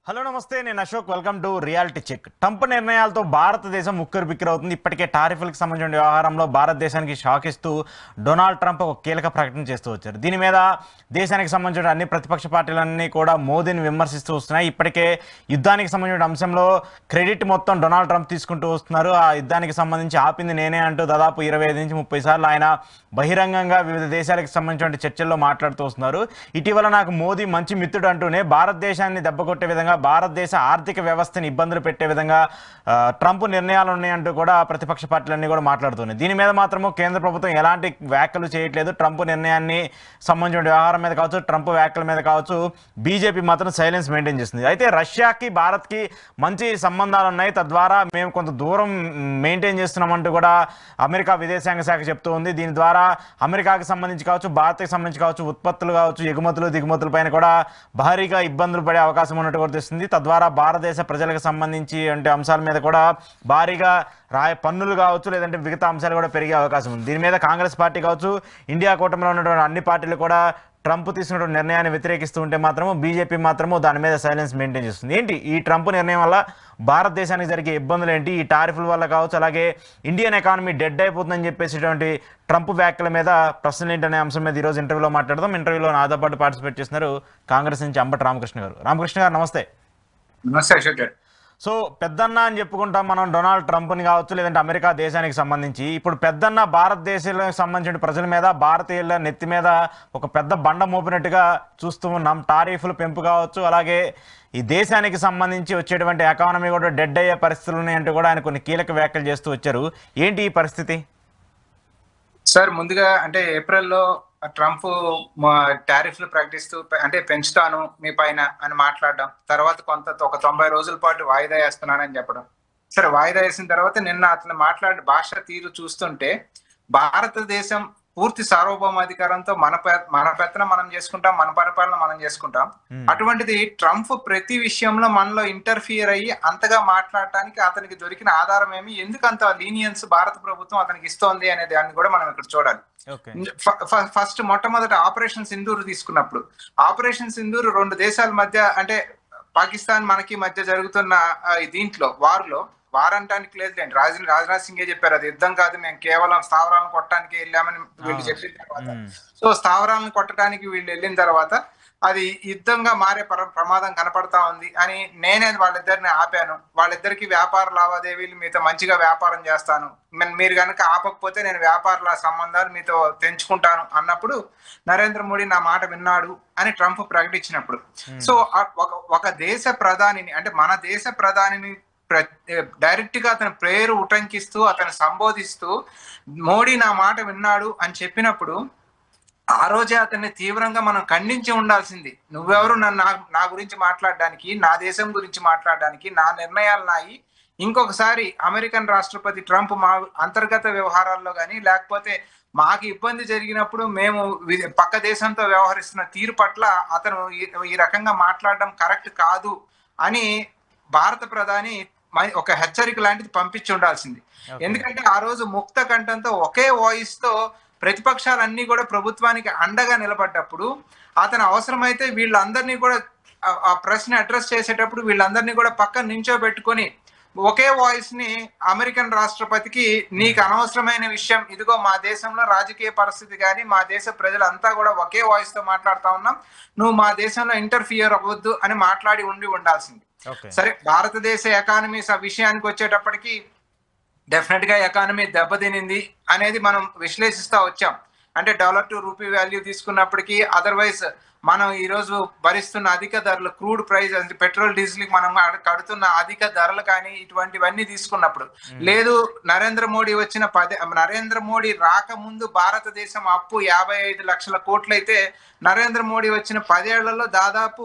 Hello నమస్తే, నేను Ashok. Welcome to reality check. Trump నిర్ణయాలతో భారతదేశం ఉక్కిరిబిక్కిరవుతుంది. ఇప్పటికే టారిఫ్లకు సంబంధించిన వ్యవహారంలో భారతదేశానికి షాక్ ఇస్తూ డొనాల్డ్ ట్రంప్ ఒక కీలక ప్రకటన చేస్తూ వచ్చారు. దీని మీద దేశానికి సంబంధించిన అన్ని ప్రతిపక్ష పార్టీలన్నీ కూడా మోదీని విమర్శిస్తూ వస్తున్నాయి. ఇప్పటికే యుద్ధానికి సంబంధించిన అంశంలో క్రెడిట్ మొత్తం డొనాల్డ్ ట్రంప్ తీసుకుంటూ వస్తున్నారు. ఆ యుద్ధానికి సంబంధించి ఆపింది నేనే అంటూ దాదాపు 25 నుంచి 30 సార్లు ఆయన బహిరంగంగా వివిధ దేశాలకు సంబంధించిన చర్చల్లో మాట్లాడుతూ వస్తున్నారు. ఇటీవల నాకు మోదీ మంచి మిత్రుడు అంటూనే భారతదేశాన్ని దెబ్బకొట్టే విధంగా, భారతదేశ ఆర్థిక వ్యవస్థని ఇబ్బందులు పెట్టే విధంగా ట్రంప్ నిర్ణయాలు ఉన్నాయంటూ కూడా ప్రతిపక్ష పార్టీలన్నీ కూడా మాట్లాడుతున్నాయి. దీని మీద మాత్రము కేంద్ర ప్రభుత్వం ఎలాంటి వ్యాఖ్యలు చేయట్లేదు. ట్రంప్ నిర్ణయాన్ని సంబంధించిన వ్యవహారం మీద కావచ్చు, ట్రంప్ వ్యాఖ్యల మీద కావచ్చు, బీజేపీ మాత్రం సైలెన్స్ మెయింటైన్ చేస్తుంది. అయితే రష్యాకి భారత్కి మంచి సంబంధాలు ఉన్నాయి, తద్వారా మేము కొంత దూరం మెయింటైన్ చేస్తున్నామంటూ కూడా అమెరికా విదేశాంగ శాఖ చెప్తూ ఉంది. దీని ద్వారా అమెరికాకి సంబంధించి కావచ్చు, భారత్కి సంబంధించి కావచ్చు, ఉత్పత్తులు కావచ్చు, ఎగుమతులు దిగుమతుల పైన కూడా భారీగా ఇబ్బందులు పడే అవకాశం ఉన్నట్టు కూడా తెలుస్తుంది. తద్వారా భారతదేశ ప్రజలకు సంబంధించి అంటే అంశాల మీద కూడా భారీగా పన్నులు కావచ్చు, లేదంటే మిగతా అంశాలు కూడా పెరిగే అవకాశం ఉంది. దీని మీద కాంగ్రెస్ పార్టీ కావచ్చు, ఇండియా కూటమిలో ఉన్నటువంటి అన్ని పార్టీలు కూడా ట్రంప్ తీసుకున్న నిర్ణయాన్ని వ్యతిరేకిస్తూ ఉంటే మాత్రము బీజేపీ మాత్రము దాని మీద సైలెన్స్ మెయింటైన్ చేస్తుంది. ఏంటి ఈ ట్రంప్ నిర్ణయం వల్ల భారతదేశానికి జరిగే ఇబ్బందులు ఏంటి, ఈ టారిఫ్ల వల్ల కావచ్చు, అలాగే ఇండియన్ ఎకానమీ డెడ్ అయిపోతుందని చెప్పేసిటువంటి ట్రంప్ వ్యాఖ్యల మీద ప్రశ్నలు ఏంటనే అంశం మీద ఈరోజు ఇంటర్వ్యూలో మాట్లాడదాం. ఇంటర్వ్యూలో నాతో పాటు పార్టిసిపేట్ చేస్తున్నారు కాంగ్రెస్ నుంచి అంబటి రామకృష్ణ గారు. రామకృష్ణ గారు నమస్తే. నమస్తే అశోక్ గారు. సో పెద్దన్న అని చెప్పుకుంటాం మనం డొనాల్డ్ ట్రంప్ని కావచ్చు, లేదంటే అమెరికా దేశానికి సంబంధించి. ఇప్పుడు పెద్దన్న భారతదేశానికి సంబంధించిన ప్రజల మీద, భారతీయుల నెత్తి మీద ఒక పెద్ద బండ మోపినట్టుగా చూస్తూ ఉన్నాం. టారిఫ్లు పెంపు కావచ్చు, అలాగే ఈ దేశానికి సంబంధించి వచ్చేటువంటి ఎకానమీ కూడా డెడ్ అయ్యే పరిస్థితులు ఉన్నాయంటూ కూడా ఆయన కొన్ని కీలక వ్యాఖ్యలు చేస్తూ వచ్చారు. ఏంటి ఈ పరిస్థితి? సార్, ముందుగా అంటే ఏప్రిల్లో ట్రంప్ టారిఫ్లు ప్రకటిస్తూ అంటే పెంచుతాను మీ పైన అని మాట్లాడడం, తర్వాత ఒక 90 రోజుల పాటు వాయిదా వేస్తున్నానని చెప్పడం. సరే, వాయిదా వేసిన తర్వాత నిన్న అతను మాట్లాడే భాష తీరు చూస్తుంటే భారతదేశం పూర్తి సార్వభౌమాధికారంతో మన పెత్తనం మనం చేసుకుంటాం, మన పరిపాలన మనం చేసుకుంటాం. అటువంటిది ట్రంప్ ప్రతి విషయంలో మనలో ఇంటర్ఫియర్ అయ్యి అంతగా మాట్లాడటానికి అతనికి దొరికిన ఆధారం ఏమి, ఎందుకు అంత లీనియన్స్ భారత ప్రభుత్వం అతనికి ఇస్తోంది అనే దాన్ని కూడా మనం ఇక్కడ చూడాలి. ఫస్ట్ మొట్టమొదటి ఆపరేషన్ సింధూర్ తీసుకున్నప్పుడు, ఆపరేషన్ సింధూర్ 2 దేశాల మధ్య అంటే పాకిస్తాన్ మనకి మధ్య జరుగుతున్న దీంట్లో వారంటానికి లేదులేండి, రాజ్నాథ్ సింగే చెప్పారు అది యుద్ధం కాదు, మేము కేవలం స్థావరాలను కొట్టడానికి వెళ్ళామని వీళ్ళు చెప్పిన తర్వాత, సో స్థావరాలను కొట్టడానికి వీళ్ళు వెళ్ళిన తర్వాత అది యుద్ధంగా మారే ప్రమాదం కనపడతా ఉంది అని నేనే వాళ్ళిద్దరిని ఆపాను. వాళ్ళిద్దరికి వ్యాపార లావాదేవీలు మీతో మంచిగా వ్యాపారం చేస్తాను, మీరు కనుక ఆపకపోతే నేను వ్యాపార సంబంధాలు మీతో తెంచుకుంటాను అన్నప్పుడు నరేంద్ర మోడీ నా మాట విన్నాడు అని ట్రంప్ ప్రకటించినప్పుడు, సో ఒక దేశ ప్రధానిని అంటే మన దేశ ప్రధానిని డైరెక్ట్ గా అతని పేరు ఉటంకిస్తూ అతను సంబోధిస్తూ మోడీ నా మాట విన్నాడు అని చెప్పినప్పుడు ఆ రోజే అతన్ని తీవ్రంగా మనం ఖండించి ఉండాల్సింది. నువ్వెవరు నా గురించి మాట్లాడడానికి, నా దేశం గురించి మాట్లాడడానికి, నా నిర్ణయాలు నాయి. ఇంకొకసారి అమెరికన్ రాష్ట్రపతి ట్రంప్ మా అంతర్గత వ్యవహారాల్లో కానీ లేకపోతే మాకు ఇబ్బంది జరిగినప్పుడు మేము పక్క దేశంతో వ్యవహరిస్తున్న తీరు పట్ల అతను ఈ రకంగా మాట్లాడడం కరెక్ట్ కాదు అని భారత ప్రధాని ఒక హెచ్చరిక లాంటిది పంపించి ఉండాల్సింది. ఎందుకంటే ఆ రోజు ముక్త కంఠంతో ఒకే వాయిస్ తో ప్రతిపక్షాలన్నీ కూడా ప్రభుత్వానికి అండగా నిలబడ్డప్పుడు అతను అవసరమైతే వీళ్ళందరినీ కూడా ఆ ప్రశ్న అడ్రస్ చేసేటప్పుడు వీళ్ళందరినీ కూడా పక్కన నించోబెట్టుకొని ఒకే వాయిస్ ని అమెరికన్ రాష్ట్రపతికి, నీకు అనవసరమైన విషయం ఇదిగో, మా దేశంలో రాజకీయ పరిస్థితి కానీ మా దేశ ప్రజలంతా కూడా ఒకే వాయిస్ తో మాట్లాడుతా ఉన్నాం, నువ్వు మా దేశంలో ఇంటర్ఫియర్ అవ్వద్దు అని మాట్లాడి ఉండాల్సింది. సరే, భారతదేశ ఎకానమీ విషయానికి వచ్చేటప్పటికి డెఫినెట్ గా ఎకానమీ దెబ్బతినింది అనేది మనం విశ్లేషిస్తా వచ్చాం. అంటే డాలర్ టు రూపీ వాల్యూ తీసుకున్నప్పటికీ, అదర్వైజ్ మనం ఈ రోజు భరిస్తున్న అధిక ధరలు, క్రూడ్ ప్రైస్ అంటే పెట్రోల్ డీజిల్ కి మనం కడుతున్న అధిక ధరలు కానీ ఇటువంటివన్నీ తీసుకున్నప్పుడు, లేదు నరేంద్ర మోడీ రాకముందు భారతదేశం అప్పు 55 లక్షల కోట్లు అయితే నరేంద్ర మోడీ వచ్చిన 10 ఏళ్లలో దాదాపు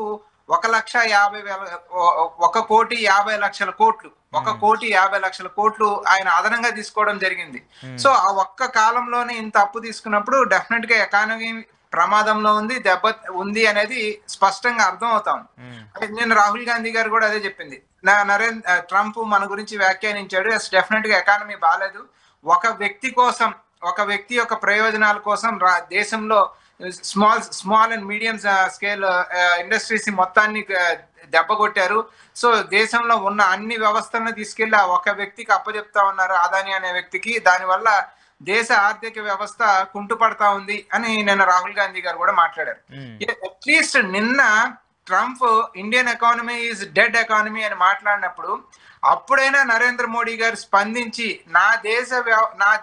1,50,00,000 కోట్లు 1,50,00,000 కోట్లు ఆయన అదనంగా తీసుకోవడం జరిగింది. సో ఆ ఒక్క కాలంలోనే ఇంత అప్పు తీసుకున్నప్పుడు డెఫినెట్ గా ఎకానమీ ప్రమాదంలో ఉంది, దెబ్బ ఉంది అనేది స్పష్టంగా అర్థం అవుతాం. నేను రాహుల్ గాంధీ గారు కూడా అదే చెప్పింది. ట్రంప్ మన గురించి వ్యాఖ్యానించాడు, డెఫినెట్ గా ఎకానమీ బాగాలేదు, ఒక వ్యక్తి యొక్క ప్రయోజనాల కోసం దేశంలో small and medium scale industries మొత్తాన్ని దెబ్బ కొట్టారు. సో దేశంలో ఉన్న అన్ని వ్యవస్థలను తీసుకెళ్లి ఆ ఒక వ్యక్తికి అప్పచెప్తా ఉన్నారు, అదాని అనే వ్యక్తికి. దానివల్ల దేశ ఆర్థిక వ్యవస్థ కుంటుపడతా ఉంది అని నిన్న రాహుల్ గాంధీ గారు కూడా మాట్లాడారు. అట్లీస్ట్ నిన్న Trump Indian economy is dead economy అని మాట్లాడినప్పుడు అప్పుడైనా నరేంద్ర మోడీ గారు స్పందించి నా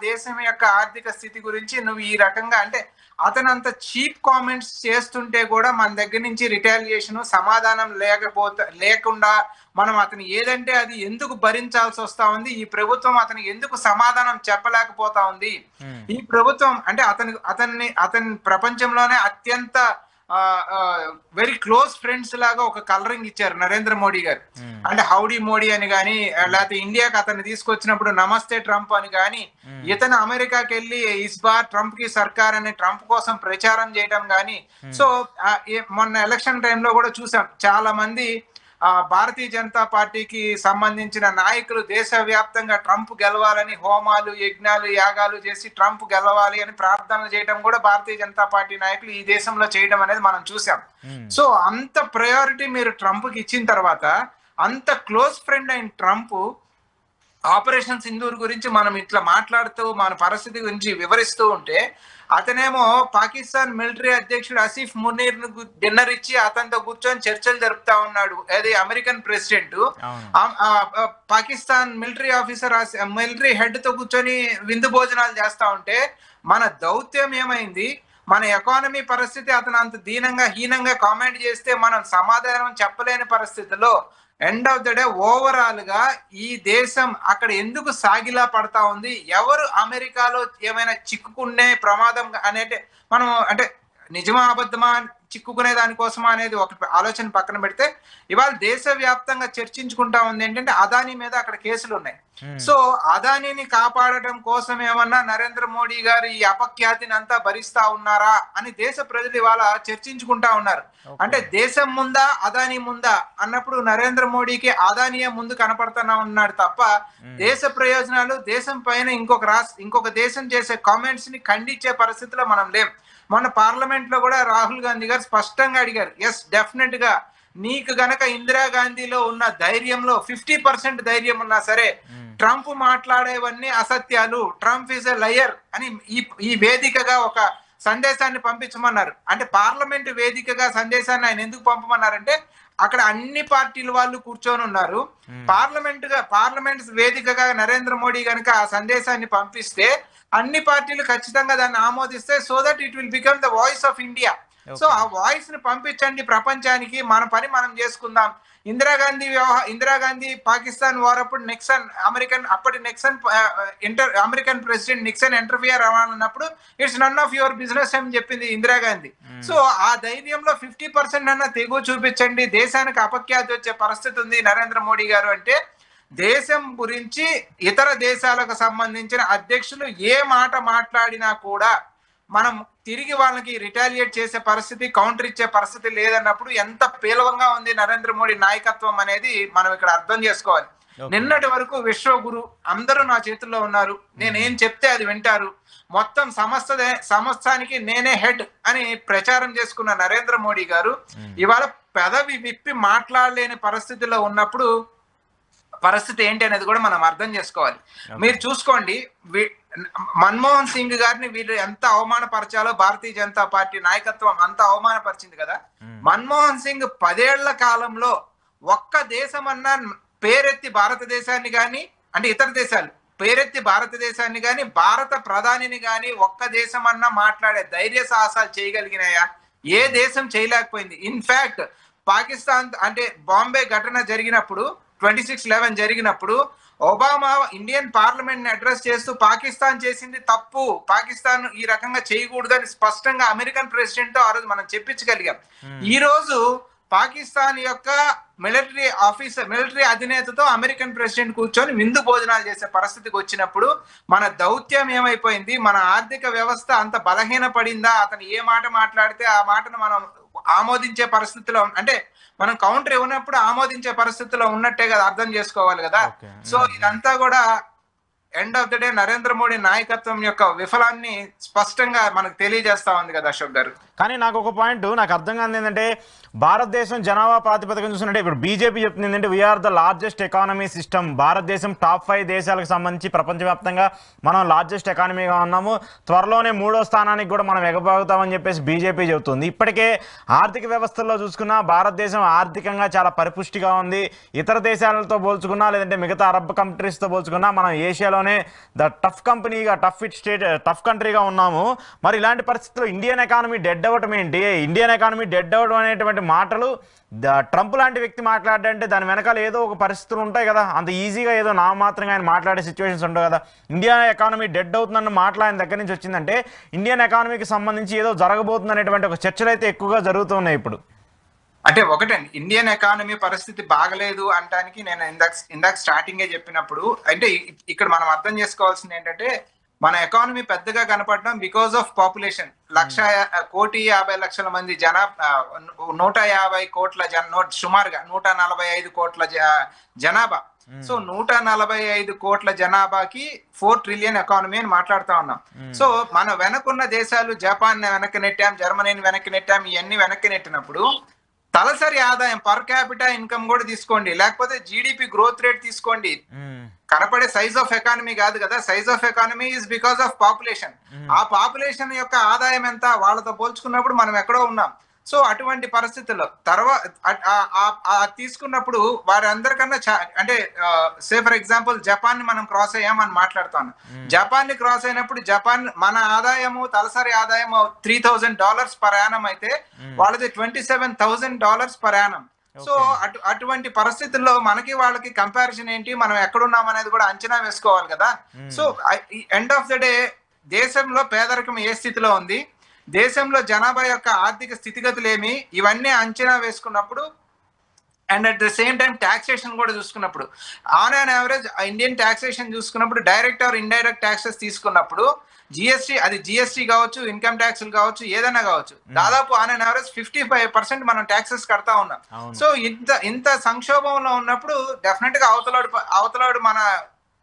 దేశం యొక్క ఆర్థిక స్థితి గురించి నువ్వు ఈ రకంగా, అంటే అతను అంత చీప్ కామెంట్స్ చేస్తుంటే కూడా మన దగ్గర నుంచి రిటాలియేషన్ సమాధానం లేకుండా మనం అతను ఏదంటే అది ఎందుకు భరించాల్సి వస్తా ఉంది, ఈ ప్రభుత్వం అతనికి ఎందుకు సమాధానం చెప్పలేకపోతా ఉంది, ఈ ప్రభుత్వం అంటే అతన్ని ప్రపంచంలోనే అత్యంత వెరీ క్లోజ్ ఫ్రెండ్స్ లాగా ఒక కలరింగ్ ఇచ్చారు నరేంద్ర మోడీ గారు. అంటే హౌడీ మోడీ అని కానీ, లేకపోతే ఇండియాకి అతను తీసుకొచ్చినప్పుడు నమస్తే ట్రంప్ అని కానీ, ఇతను అమెరికాకి వెళ్ళి ఇస్ బార్ ట్రంప్ కి సర్కార్ అని ట్రంప్ కోసం ప్రచారం చేయడం కానీ. సో మొన్న ఎలక్షన్ టైంలో కూడా చూసాం, చాలా మంది భారతీయ జనతా పార్టీకి సంబంధించిన నాయకులు దేశవ్యాప్తంగా ట్రంప్ గెలవాలని హోమాలు, యజ్ఞాలు, యాగాలు చేసి ట్రంప్ గెలవాలి అని ప్రార్థనలు చేయడం కూడా భారతీయ జనతా పార్టీ నాయకులు ఈ దేశంలో చేయడం అనేది మనం చూసాం. సో అంత ప్రయారిటీ మీరు ట్రంప్ కి ఇచ్చిన తర్వాత, అంత క్లోజ్ ఫ్రెండ్ అయిన ట్రంప్ ఆపరేషన్ సింధూర్ గురించి మనం ఇట్లా మాట్లాడుతూ మన పరిస్థితి గురించి వివరిస్తూ ఉంటే, అతనేమో పాకిస్తాన్ మిలిటరీ అధ్యక్షుడు ఆసిఫ్ మునీర్ ను డిన్నర్ ఇచ్చి అతనితో కూర్చొని చర్చలు జరుపుతా ఉన్నాడు. అది American president Pakistan military head తో కూర్చొని విందు భోజనాలు చేస్తా ఉంటే, మన దౌత్యం ఏమైంది, మన ఎకానమీ పరిస్థితి అతను అంత హీనంగా కామెంట్ చేస్తే మనం సమాధానం చెప్పలేని పరిస్థితిలో end of the day overall గా ఈ దేశం అక్కడ ఎందుకు సాగిలా పడతా ఉంది, ఎవరు అమెరికాలో ఏమైనా చిక్కుకునే ప్రమాదం అనేది మనం అంటే నిజమా అబద్ధమా చిక్కుకునే దానికోసమా అనేది ఒక ఆలోచన పక్కన పెడితే, ఇవాళ దేశవ్యాప్తంగా చర్చించుకుంటా ఉంది ఏంటంటే అదానీ మీద అక్కడ కేసులు ఉన్నాయి. సో అదానీని కాపాడటం కోసం ఏమన్నా నరేంద్ర మోడీ గారు ఈ అపఖ్యాతిని అంతా భరిస్తా ఉన్నారా అని దేశ ప్రజలు ఇవాళ చర్చించుకుంటా ఉన్నారు. అంటే దేశం ముందా అదానీ ముందా అన్నప్పుడు నరేంద్ర మోడీకి అదానీయే ముందు కనపడుతున్నా ఉన్నాడు తప్ప, దేశ ప్రయోజనాలు దేశం పైన ఇంకొక దేశం చేసే కామెంట్స్ ని ఖండించే పరిస్థితిలో మనం లేం. మొన్న పార్లమెంట్ లో కూడా రాహుల్ గాంధీ గారు స్పష్టంగా అడిగారు, ఎస్ డెఫినెట్ గా నీకు గనక ఇందిరాగాంధీలో ఉన్న ధైర్యంలో 50% ధైర్యం ఉన్నా సరే, ట్రంప్ మాట్లాడేవన్నీ అసత్యాలు, ట్రంప్ ఈజ్ ఎ లయర్ అని ఈ వేదికగా ఒక సందేశాన్ని పంపించమన్నారు. అంటే పార్లమెంట్ వేదికగా సందేశాన్ని ఆయన ఎందుకు పంపమన్నారంటే, అక్కడ అన్ని పార్టీల వాళ్ళు కూర్చొని ఉన్నారు. పార్లమెంట్ వేదికగా నరేంద్ర మోడీ గనక ఆ సందేశాన్ని పంపిస్తే అన్ని పార్టీలు ఖచ్చితంగా దాన్ని ఆమోదిస్తే, so that it will become the voice of India. So ఆ వాయిస్ ని పంపించండి ప్రపంచానికి, మన పని మనం చేసుకుందాం. ఇందిరాగాంధీ పాకిస్తాన్ వార్ అప్పుడు అమెరికన్ ప్రెసిడెంట్ నిక్సన్ ఇంటర్ఫియర్ అవ్వాలన్నప్పుడు it's none of your business అని చెప్పింది ఇందిరాగాంధీ. సో ఆ ధైర్యంలో 50% అన్న తెగు చూపించండి, దేశానికి అపఖ్యాతి వచ్చే పరిస్థితి ఉంది నరేంద్ర మోడీ గారు అంటే, దేశం గురించి ఇతర దేశాలకు సంబంధించిన అధ్యక్షులు ఏ మాట మాట్లాడినా కూడా మనం తిరిగి వాళ్ళకి రిటాలియేట్ చేసే పరిస్థితి, కౌంటర్ ఇచ్చే పరిస్థితి లేదన్నప్పుడు ఎంత పేలవంగా ఉంది నరేంద్ర మోడీ నాయకత్వం అనేది మనం ఇక్కడ అర్థం చేసుకోవాలి. నిన్నటి వరకు విశ్వగురు అందరూ నా చేతుల్లో ఉన్నారు, నేనేం చెప్తే అది వింటారు, మొత్తం సమస్తానికి నేనే హెడ్ అని ప్రచారం చేసుకున్న నరేంద్ర మోడీ గారు ఇవాళ పెదవి విప్పి మాట్లాడలేని పరిస్థితిలో ఉన్నప్పుడు పరిస్థితి ఏంటి అనేది కూడా మనం అర్థం చేసుకోవాలి. మీరు చూసుకోండి, మన్మోహన్ సింగ్ గారిని వీళ్ళు ఎంత అవమానపరచాలో భారతీయ జనతా పార్టీ నాయకత్వం అంత అవమానపరిచింది కదా. మన్మోహన్ సింగ్ 10 ఏళ్ల కాలంలో ఒక్క దేశమన్నా పేరెత్తి భారతదేశాన్ని గాని, అంటే ఇతర దేశాలు పేరెత్తి భారతదేశాన్ని గాని, భారత ప్రధానిని గాని ఒక్క దేశం అన్నా మాట్లాడే ధైర్య సాహసాలు చేయగలిగినాయా? ఏ దేశం చేయలేకపోయింది. ఇన్ఫాక్ట్ పాకిస్తాన్ అంటే బాంబే ఘటన జరిగినప్పుడు 26/11 జరిగినప్పుడు ఒబామా ఇండియన్ పార్లమెంట్ ని అడ్రస్ చేస్తూ పాకిస్తాన్ చేసింది తప్పు, పాకిస్తాన్ ఈ రకంగా చేయకూడదని స్పష్టంగా అమెరికన్ ప్రెసిడెంట్ తో ఆ రోజు మనం చెప్పించగలిగాం. ఈ రోజు పాకిస్తాన్ యొక్క మిలిటరీ అధినేతతో అమెరికన్ ప్రెసిడెంట్ కూర్చొని విందు భోజనాలు చేసే పరిస్థితికి వచ్చినప్పుడు మన దౌత్యం ఏమైపోయింది, మన ఆర్థిక వ్యవస్థ అంత బలహీన పడిందా, అతను ఏ మాట మాట్లాడితే ఆ మాటను మనం ఆమోదించే పరిస్థితిలో, అంటే మనం కౌంటర్ ఇవ్వనప్పుడు ఆమోదించే పరిస్థితిలో ఉన్నట్టే కదా అర్థం చేసుకోవాలి కదా. సో ఇదంతా కూడా end of the day Narendra Modi నాయకత్వం యొక్క విఫలాన్ని స్పష్టంగా మనకు తెలియజేస్తా ఉంది కదా అశోక్ గారు. కానీ నాకు ఒక పాయింట్ నాకు అర్థం కాదు ఏంటంటే భారతదేశం జనాభా ప్రాతిపదికన చూసినట్టే ఇప్పుడు బీజేపీ చెప్తుంది ఏంటంటే we're the largest economy system. భారతదేశం టాప్ 5 దేశాలకు సంబంధించి ప్రపంచవ్యాప్తంగా మనం లార్జెస్ట్ ఎకానమీగా ఉన్నాము, త్వరలోనే 3వ స్థానానికి కూడా మనం ఎగబాగుతామని చెప్పేసి బీజేపీ చెబుతుంది. ఇప్పటికే ఆర్థిక వ్యవస్థల్లో చూసుకున్నా భారతదేశం ఆర్థికంగా చాలా పరిపుష్టిగా ఉంది. ఇతర దేశాలతో పోల్చుకున్నా లేదంటే మిగతా అరబ్ కంట్రీస్తో పోల్చుకున్నా మనం ఏషియాలోనే ద టఫ్ కంట్రీగా ఉన్నాము. మరి ఇలాంటి పరిస్థితుల్లో ఇండియన్ ఎకానమీ డెడ్ అవ్వటం ఏంటి? ఇండియన్ ఎకానమీ డెడ్ అవ్వడం అనేటువంటి మాటలు ట్రంప్ లాంటి వ్యక్తి మాట్లాడంటే దాని వెనకాల ఏదో ఒక పరిస్థితులు ఉంటాయి కదా. అంత ఈజీగా ఏదో నామాత్రంగా ఆయన మాట్లాడే సిచ్యువేషన్స్ ఉండవు కదా. ఇండియన్ ఎకానమీ డెడ్ అవుతుందన్న మాటలు ఆయన దగ్గర నుంచి వచ్చిందంటే ఇండియన్ ఎకానమీకి సంబంధించి ఏదో జరగబోతుంది అనేటువంటి ఒక చర్చలు అయితే ఎక్కువగా జరుగుతున్నాయి ఇప్పుడు. అంటే ఒకటండి, ఇండియన్ ఎకానమీ పరిస్థితి బాగలేదు అంటానికి నేను ఇందాక స్టార్టింగే చెప్పినప్పుడు అంటే ఇక్కడ మనం అర్థం చేసుకోవాల్సింది ఏంటంటే మన ఎకానమీ పెద్దగా కనపడడం బికాస్ ఆఫ్ పాపులేషన్. 1,50,00,000 మంది జనాభా, 150 కోట్ల సుమారుగా 145 కోట్ల జనాభా. సో 145 కోట్ల జనాభాకి 4 ట్రిలియన్ ఎకానమీ అని మాట్లాడుతా ఉన్నాం. సో మన వెనకున్న దేశాలు జపాన్ వెనక్కి నెట్టాం, జర్మనీని వెనక్కి నెట్టాం. ఇవన్నీ వెనక్కి నెట్టినప్పుడు తలసరి ఆదాయం పర్ క్యాపిటా ఇన్కమ్ కూడా తీసుకోండి, లేకపోతే జీడిపి గ్రోత్ రేట్ తీసుకోండి, కనపడే సైజ్ ఆఫ్ ఎకానమీ కాదు కదా. Size of economy is because of population. ఆ పాపులేషన్ యొక్క ఆదాయం ఎంత వాళ్ళతో పోల్చుకున్నప్పుడు మనం ఎక్కడో ఉన్నాం. సో అటువంటి పరిస్థితుల్లో తర్వాత తీసుకున్నప్పుడు వారి అందరికన్నా అంటే సే ఫర్ ఎగ్జాంపుల్ జపాన్ ని మనం క్రాస్ అయ్యామని మాట్లాడుతాను. జపాన్ ని క్రాస్ అయినప్పుడు జపాన్ మన ఆదాయము తలసరి ఆదాయము $3,000 పర్ యానం అయితే వాళ్ళది $27,000 పర్ యానం. సో అటువంటి పరిస్థితుల్లో మనకి వాళ్ళకి కంపారిజన్ ఏంటి, మనం ఎక్కడున్నాం అనేది కూడా అంచనా వేసుకోవాలి కదా. So end of the day దేశంలో పేదరికం ఏ స్థితిలో ఉంది, దేశంలో జనాభా యొక్క ఆర్థిక స్థితిగతులు ఏమి, ఇవన్నీ అంచనా వేసుకున్నప్పుడు and at the same time taxation కూడా చూసుకున్నప్పుడు on and average Indian taxation చూసుకున్నప్పుడు డైరెక్ట్ ఆర్ ఇండైరెక్ట్ ట్యాక్సెస్ తీసుకున్నప్పుడు జిఎస్టీ కావచ్చు, ఇన్కమ్ ట్యాక్స్లు కావచ్చు, ఏదైనా కావచ్చు, దాదాపు ఆన్ అండ్ యావరేజ్ 55% మనం ట్యాక్సెస్ కడతా ఉన్నాం. సో ఇంత సంక్షోభంలో ఉన్నప్పుడు డెఫినెట్ గా అవతలాడు మన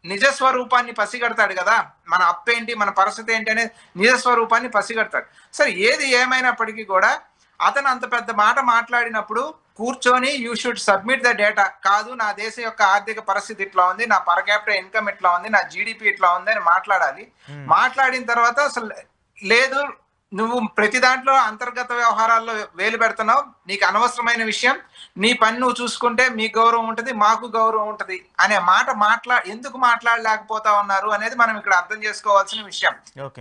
నిజస్వరూపాన్ని పసిగడతాడు కదా. మన అప్పేంటి, మన పరిస్థితి ఏంటి అనేది నిజస్వరూపాన్ని పసిగడతాడు. సరే ఏది ఏమైనప్పటికీ కూడా అతను అంత పెద్ద మాట మాట్లాడినప్పుడు కూర్చొని you should submit the data. కాదు నా దేశం యొక్క ఆర్థిక పరిస్థితి ఇట్లా ఉంది, నా పర్ క్యాపిటల్ ఇన్కమ్ ఇట్లా ఉంది, నా జీడిపి ఇట్లా ఉంది అని మాట్లాడాలి. మాట్లాడిన తర్వాత అసలు లేదు నువ్వు ప్రతి దాంట్లో అంతర్గత వ్యవహారాల్లో వేలు పెడుతున్నావు, నీకు అనవసరమైన విషయం, నీ పని నువ్వు చూసుకుంటే మీ గౌరవం ఉంటది, మాకు గౌరవం ఉంటది అనే మాట ఎందుకు మాట్లాడలేకపోతా ఉన్నారు అనేది మనం ఇక్కడ అర్థం చేసుకోవాల్సిన విషయం.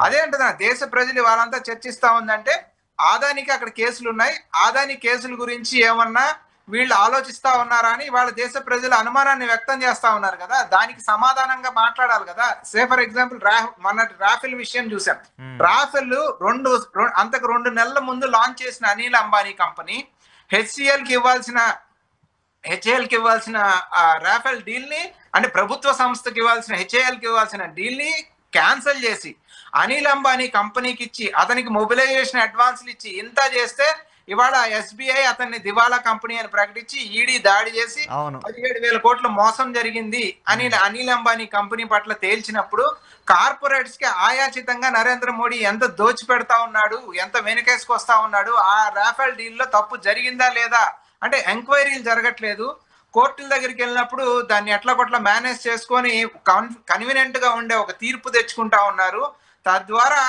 అదేంటది దేశ ప్రజలు వాళ్ళంతా చర్చిస్తా ఉందంటే ఆదానికి అక్కడ కేసులు ఉన్నాయి, ఆదాని కేసుల గురించి ఏమన్నా వీళ్ళు ఆలోచిస్తా ఉన్నారా అని వాళ్ళ దేశ ప్రజల అనుమానాన్ని వ్యక్తం చేస్తా ఉన్నారు కదా. దానికి సమాధానంగా మాట్లాడాలి కదా. సే ఫర్ ఎగ్జాంపుల్ మన రాఫెల్ విషయం చూసాం. రాఫెల్ అంతకు 2 నెలల ముందు లాంచ్ చేసిన అనిల్ అంబానీ కంపెనీ హెచ్ఏఎల్ కి ఇవ్వాల్సిన రాఫెల్ డీల్ ని అంటే ప్రభుత్వ సంస్థకి ఇవ్వాల్సిన హెచ్ఏఎల్ కి ఇవ్వాల్సిన డీల్ ని క్యాన్సిల్ చేసి అనిల్ అంబానీ కంపెనీకి ఇచ్చి అతనికి మొబిలైజేషన్ అడ్వాన్స్లు ఇచ్చి ఇంత చేస్తే ఇవాళ ఎస్బీఐ అతన్ని దివాలా కంపెనీ అని ప్రకటించి ఈడీ దాడి చేసి 17,000 కోట్ల మోసం జరిగింది అని అనిల్ అంబానీ కంపెనీ పట్ల తేల్చినప్పుడు కార్పొరేట్స్ కి ఆయాచితంగా నరేంద్ర మోడీ ఎంత దోచిపెడతా ఉన్నాడు, ఎంత వెనకేసుకొస్తా ఉన్నాడు, ఆ రాఫెల్ డీల్ లో తప్పు జరిగిందా లేదా అంటే ఎంక్వైరీలు జరగట్లేదు. కోర్టుల దగ్గరికి వెళ్ళినప్పుడు దాన్ని ఎట్లా కొట్లా మేనేజ్ చేసుకొని కన్వీనియంట్ గా ఉండే ఒక తీర్పు తెచ్చుకుంటా ఉన్నారు. తద్వారా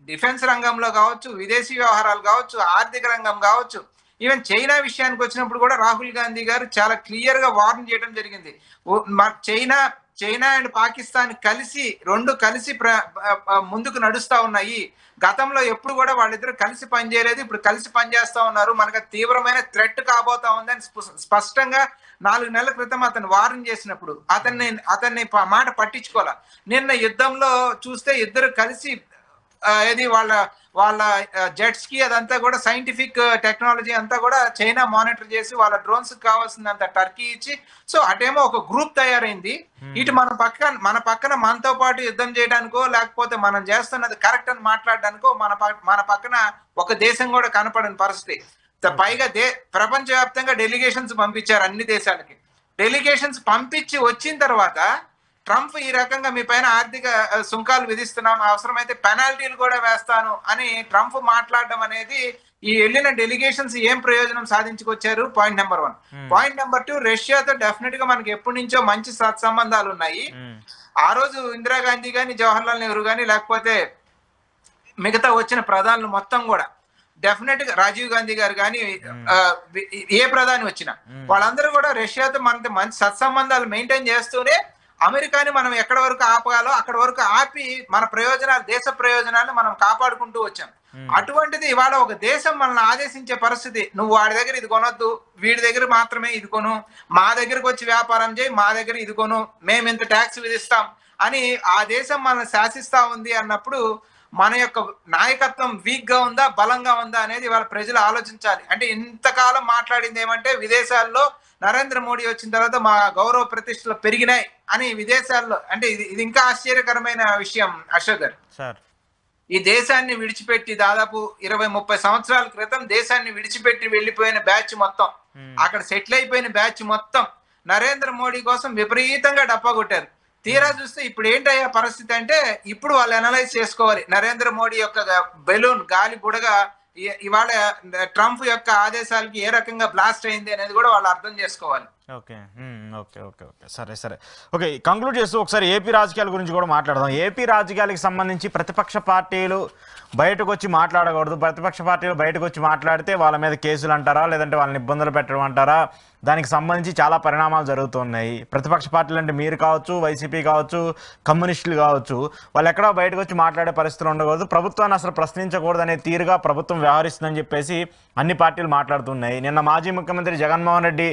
డిఫెన్స్ రంగంలో కావచ్చు, విదేశీ వ్యవహారాలు కావచ్చు, ఆర్థిక రంగం కావచ్చు, ఈవెన్ చైనా విషయానికి వచ్చినప్పుడు కూడా రాహుల్ గాంధీ గారు చాలా క్లియర్ గా వార్న్ చేయడం జరిగింది. చైనా అండ్ పాకిస్తాన్ రెండు కలిసి ముందుకు నడుస్తా ఉన్నాయి. గతంలో ఎప్పుడు కూడా వాళ్ళిద్దరు కలిసి పనిచేయలేదు, ఇప్పుడు కలిసి పనిచేస్తా ఉన్నారు, మనకు తీవ్రమైన థ్రెట్ కాబోతా ఉందని స్పష్టంగా 4 నెలల క్రితం అతను వార్న్ చేసినప్పుడు అతన్ని మాట పట్టించుకోవాలా. నిన్న యుద్ధంలో చూస్తే ఇద్దరు కలిసి ఏది వాళ్ళ జెట్స్ కి అదంతా కూడా సైంటిఫిక్ టెక్నాలజీ అంతా కూడా చైనా మానిటర్ చేసి వాళ్ళ డ్రోన్స్ కావాల్సిందంతా టర్కీ ఇచ్చి సో అటేమో ఒక గ్రూప్ తయారైంది. ఇటు మన పక్కన మనతో పాటు యుద్ధం చేయడానికో లేకపోతే మనం చేస్తున్నది కరెక్ట్ అని మాట్లాడడానికో మన పక్కన ఒక దేశం కూడా కనపడని పరిస్థితి. పైగా ప్రపంచవ్యాప్తంగా డెలిగేషన్స్ పంపించారు అన్ని దేశాలకి. డెలిగేషన్స్ పంపించి వచ్చిన తర్వాత ట్రంప్ ఈ రకంగా మీ పైన ఆర్థిక సుంకాలు విధిస్తున్నాం, అవసరమైతే పెనాల్టీలు కూడా వేస్తాను అని ట్రంప్ మాట్లాడడం అనేది ఈ వెళ్ళిన డెలిగేషన్స్ ఏం ప్రయోజనం సాధించుకొచ్చారు? Point number 1. పాయింట్ నెంబర్ 2, రష్యాతో డెఫినెట్ గా మనకి ఎప్పటి నుంచో మంచి సత్సంబంధాలు ఉన్నాయి. ఆ రోజు ఇందిరాగాంధీ గాని, జవహర్లాల్ నెహ్రూ గాని, లేకపోతే మిగతా వచ్చిన ప్రధానులు మొత్తం కూడా డెఫినెట్ గా రాజీవ్ గాంధీ గారు కానీ ఏ ప్రధాని వచ్చినా వాళ్ళందరూ కూడా రష్యాతో మనతో మంచి సత్సంబంధాలు మెయింటైన్ చేస్తూనే అమెరికాని మనం ఎక్కడి వరకు ఆపగాలో అక్కడ వరకు ఆపి మన ప్రయోజనాలు, దేశ ప్రయోజనాలను మనం కాపాడుకుంటూ వచ్చాం. అటువంటిది ఇవాళ ఒక దేశం మనల్ని ఆదేశించే పరిస్థితి, నువ్వు వాడి దగ్గర ఇది కొనొద్దు, వీడి దగ్గర మాత్రమే ఇది కొను, మా దగ్గరకు వచ్చి వ్యాపారం చేయి, మా దగ్గర ఇది కొను, మేము ఇంత ట్యాక్స్ విధిస్తాం అని ఆ దేశం మనల్ని శాసిస్తా ఉంది అన్నప్పుడు మన యొక్క నాయకత్వం వీక్ గా ఉందా, బలంగా ఉందా అనేది వాళ్ళ ప్రజలు ఆలోచించాలి. అంటే ఇంతకాలం మాట్లాడింది ఏమంటే విదేశాల్లో నరేంద్ర మోడీ వచ్చిన తర్వాత మా గౌరవ ప్రతిష్టలు పెరిగినాయి అని విదేశాల్లో. అంటే ఇది ఇంకా ఆశ్చర్యకరమైన విషయం అశోక్ గారు. ఈ దేశాన్ని విడిచిపెట్టి దాదాపు 20-30 సంవత్సరాల క్రితం దేశాన్ని విడిచిపెట్టి వెళ్ళిపోయిన బ్యాచ్ మొత్తం, అక్కడ సెటిల్ అయిపోయిన బ్యాచ్ మొత్తం నరేంద్ర మోడీ కోసం విపరీతంగా డప్పా కొట్టారు. తీరా చూస్తే ఇప్పుడు ఏంటయ్యా పరిస్థితి అంటే ఇప్పుడు వాళ్ళు అనలైజ్ చేసుకోవాలి. నరేంద్ర మోడీ యొక్క బెలూన్ గాలి బుడగా ఇవాళ ట్రంప్ యొక్క ఆదేశాలకి ఏ రకంగా బ్లాస్ట్ అయింది అనేది కూడా వాళ్ళు అర్థం చేసుకోవాలి. ఓకే ఓకే ఓకే ఓకే సరే సరే ఓకే, కంక్లూడ్ చేస్తూ ఒకసారి ఏపీ రాజకీయాల గురించి కూడా మాట్లాడదాం. ఏపీ రాజకీయాలకు సంబంధించి ప్రతిపక్ష పార్టీలు బయటకు వచ్చి మాట్లాడకూడదు, ప్రతిపక్ష పార్టీలు బయటకు వచ్చి మాట్లాడితే వాళ్ళ మీద కేసులు అంటారా, లేదంటే వాళ్ళని ఇబ్బందులు పెట్టడం అంటారా, దానికి సంబంధించి చాలా పరిణామాలు జరుగుతున్నాయి. ప్రతిపక్ష పార్టీలు అంటే మీరు కావచ్చు, వైసీపీ కావచ్చు, కమ్యూనిస్టులు కావచ్చు, వాళ్ళు ఎక్కడా బయటకు వచ్చి మాట్లాడే పరిస్థితులు ఉండకూడదు, ప్రభుత్వాన్ని అసలు ప్రశ్నించకూడదు అనే తీరుగా ప్రభుత్వం వ్యవహరిస్తుందని చెప్పేసి అన్ని పార్టీలు మాట్లాడుతున్నాయి. నిన్న మాజీ ముఖ్యమంత్రి జగన్మోహన్ రెడ్డి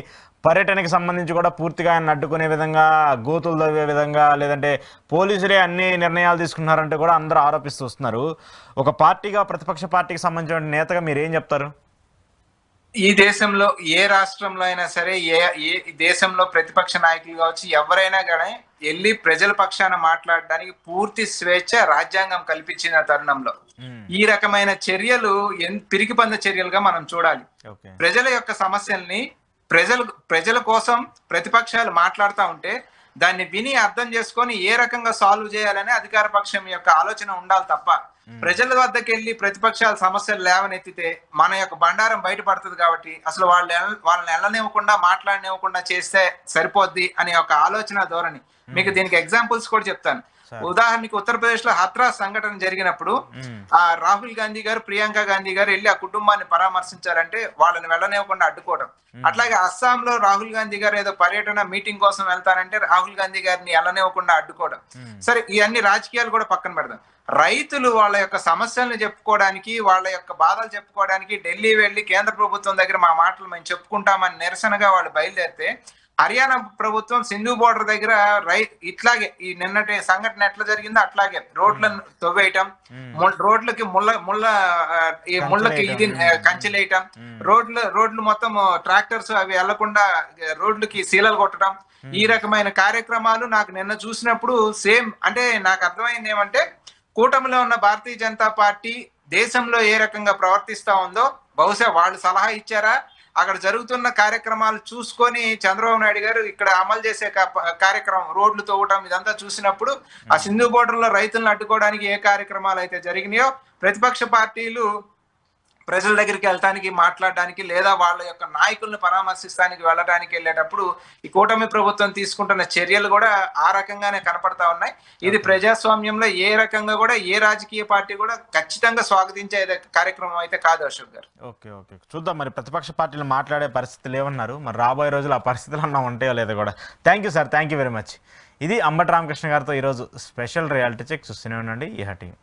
పర్యటనకి సంబంధించి కూడా పూర్తిగా ఆయన అడ్డుకునే విధంగా, గోతులు తవ్వే విధంగా, లేదంటే పోలీసులే అన్ని నిర్ణయాలు తీసుకున్నారంటే కూడా అందరూ ఆరోపిస్తూ వస్తున్నారు. ఒక పార్టీగా, ప్రతిపక్ష పార్టీకి సంబంధించిన నేతగా మీరు ఏం చెప్తారు? ఈ దేశంలో ఏ రాష్ట్రంలో అయినా సరే, ఏ దేశంలో ప్రతిపక్ష నాయకులు కావచ్చు, ఎవరైనా కానీ వెళ్ళి ప్రజల పక్షాన మాట్లాడడానికి పూర్తి స్వేచ్ఛ రాజ్యాంగం కల్పించిన తరుణంలో ఈ రకమైన చర్యలు పిరికిపంద చర్యలుగా మనం చూడాలి. ప్రజల యొక్క సమస్యల్ని ప్రజల కోసం ప్రతిపక్షాలు మాట్లాడుతూ ఉంటే దాన్ని విని అర్థం చేసుకొని ఏ రకంగా సాల్వ్ చేయాలని అధికార పక్షం యొక్క ఆలోచన ఉండాలి తప్ప ప్రజల వద్దకు వెళ్ళి ప్రతిపక్షాల సమస్యలు లేవనెత్తితే మన యొక్క బండారం బయటపడుతుంది. కాబట్టి అసలు వాళ్ళని వెళ్ళనివ్వకుండా, మాట్లాడనివ్వకుండా చేస్తే సరిపోద్ది అనే ఒక ఆలోచన ధోరణి. మీకు దీనికి ఎగ్జాంపుల్స్ కూడా చెప్తాను. ఉదాహరణకి ఉత్తరప్రదేశ్ లో హత్రాస్ సంఘటన జరిగినప్పుడు ఆ రాహుల్ గాంధీ గారు, ప్రియాంక గాంధీ గారు వెళ్ళి ఆ కుటుంబాన్ని పరామర్శించారంటే వాళ్ళని వెళ్ళనివ్వకుండా అడ్డుకోవడం. అట్లాగే అస్సాంలో రాహుల్ గాంధీ గారు ఏదో పర్యటన మీటింగ్ కోసం వెళ్తారంటే రాహుల్ గాంధీ గారిని వెళ్ళనివ్వకుండా అడ్డుకోవడం. సరే, ఇవన్నీ రాజకీయాలు కూడా పక్కన పెడదాం. రైతులు వాళ్ళ యొక్క సమస్యలను చెప్పుకోవడానికి, వాళ్ళ యొక్క బాధలు చెప్పుకోవడానికి ఢిల్లీ వెళ్ళి కేంద్ర ప్రభుత్వం దగ్గర మా మాటలు మేము చెప్పుకుంటామని నిరసనగా వాళ్ళు బయలుదేరితే హర్యానా ప్రభుత్వం సింధు బోర్డర్ దగ్గర ఇట్లాగే ఈ నిన్నటి సంఘటన ఎట్లా జరిగిందో అట్లాగే రోడ్లను తవ్వేయటం, రోడ్లకి ముళ్ళకి ఇది కంచెలేయటం, రోడ్లు మొత్తం ట్రాక్టర్స్ అవి వెళ్లకుండా రోడ్లకి సీలలు కొట్టడం, ఈ రకమైన కార్యక్రమాలు నాకు నిన్న చూసినప్పుడు సేమ్. అంటే నాకు అర్థమైంది ఏమంటే కూటమిలో ఉన్న భారతీయ జనతా పార్టీ దేశంలో ఏ రకంగా ప్రవర్తిస్తా ఉందో బహుశా వాళ్ళు సలహా ఇచ్చారా, అక్కడ జరుగుతున్న కార్యక్రమాలు చూసుకొని చంద్రబాబు నాయుడు గారు ఇక్కడ అమలు చేసే కార్యక్రమం రోడ్లు తవ్వటం ఇదంతా చూసినప్పుడు ఆ సింధు బోర్డర్ లో రైతులను అడ్డుకోవడానికి ఏ కార్యక్రమాలు అయితే జరిగినాయో ప్రతిపక్ష పార్టీలు ప్రజల దగ్గరికి వెళ్ళటానికి, మాట్లాడడానికి, లేదా వాళ్ళ యొక్క నాయకులను పరామర్శిస్తానికి వెళ్ళడానికి వెళ్ళేటప్పుడు ఈ కూటమి ప్రభుత్వం తీసుకుంటున్న చర్యలు కూడా ఆ రకంగానే కనపడతా ఉన్నాయి. ఇది ప్రజాస్వామ్యంలో ఏ రకంగా కూడా ఏ రాజకీయ పార్టీ కూడా ఖచ్చితంగా స్వాగతించే కార్యక్రమం అయితే కాదు అశోక్ గారు. ఓకే ఓకే, చూద్దాం మరి ప్రతిపక్ష పార్టీలు మాట్లాడే పరిస్థితులు ఏమన్నారు, మరి రాబోయే రోజులు ఆ పరిస్థితులు అన్నా ఉంటాయో లేదో కూడా. Thank you sir, thank you very much. ఇది అంబటి రామకృష్ణ గారితో ఈరోజు స్పెషల్ రియాలిటీ చెక్. చూస్తూనే ఉండండి ఈహా టీవీ.